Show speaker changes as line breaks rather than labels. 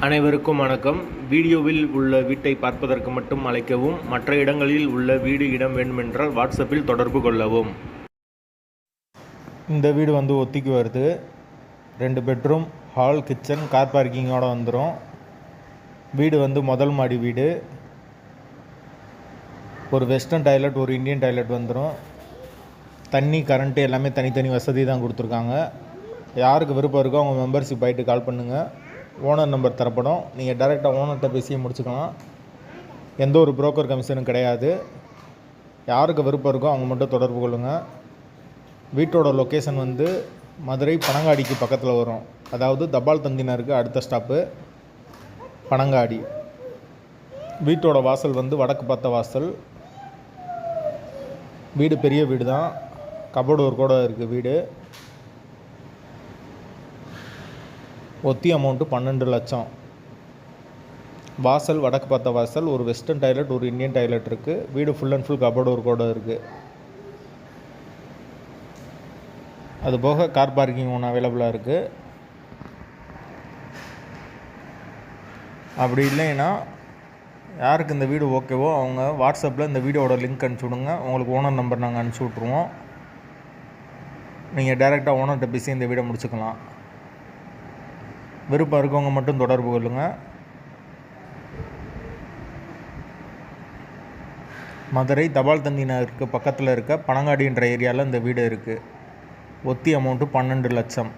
அனைவருக்கும் வணக்கம். வீடியோவில் உள்ள வீட்டை பார்ப்பதற்கு மட்டும் அழைக்கவும். மற்ற இடங்களில் உள்ள வீடு இடம் வேண்டுமென்றால் வாட்ஸ்அப்பில் தொடர்பு கொள்ளவும். இந்த வீடு ஒத்திக்கு வருது. 2 பெட்ரூம், ஹால், கிச்சன், கார் பார்க்கிங்கோடு வந்துடும். வீடு முதல் மாடி வீடு. ஒரு வெஸ்டர்ன் டாய்லெட், ஒரு இந்தியன் டாய்லெட் வந்துடும். தண்ணி, கரண்ட்டு எல்லாமே தனித்தனி வசதி தான் கொடுத்துருக்காங்க. யாருக்கு விருப்பம் இருக்கோ அவங்க மெம்பர்ஷிப் ஆகிட்டு கால் பண்ணுங்கள். ஓனர் நம்பர் தரப்படும். நீங்கள் டைரெக்டாக ஓனர்கிட்ட பேசி முடிச்சுக்கலாம். எந்த ஒரு புரோக்கர் கமிஷனும் கிடையாது. யாருக்கு விருப்பம் இருக்கோ அவங்க மட்டும் தொடர்பு கொள்ளுங்கள். வீட்டோட லொக்கேஷன் மதுரை பனங்காடிக்கு பக்கத்தில் வரும். அதாவது தபால் தந்தினருக்கு அடுத்த ஸ்டாப்பு பனங்காடி. வீட்டோட வாசல் வடக்கு பார்த்த வாசல். வீடு பெரிய வீடு தான். கபோர்டு ஒர்க் கூட இருக்குது வீடு. ஒத்தி அமௌண்ட்டு 12 லட்சம். வாசல் வடக்கு பார்த்த வாசல். ஒரு வெஸ்டர்ன் டாய்லெட், ஒரு இந்தியன் டாய்லெட் இருக்குது. வீடு ஃபுல் அண்ட் ஃபுல் கபோர்டு ஒர்க்கோடு இருக்குது. அது போக கார் பார்க்கிங் ஒன்று அவைலபிளாக இருக்குது. அப்படி இல்லைன்னா யாருக்கு இந்த வீடு ஓகேவோ அவங்க வாட்ஸ்அப்பில் இந்த வீடியோட லிங்க் அனுப்பிச்சி விடுங்க. உங்களுக்கு ஓனர் நம்பர் நாங்கள் அனுப்பிச்சி விட்ருவோம். நீங்கள் டைரெக்டாக ஓனர்கிட்ட பேசி இந்த வீடை முடிச்சுக்கலாம். விருப்பம் இருக்கவங்க மட்டும் தொடர்பு கொள்ளுங்கள். மதுரை தபால் தந்தினருக்கு பக்கத்தில் இருக்க பனங்காடின்ற ஏரியாவில் இந்த வீடு இருக்குது. ஒத்தி அமௌண்ட்டு 12 லட்சம்.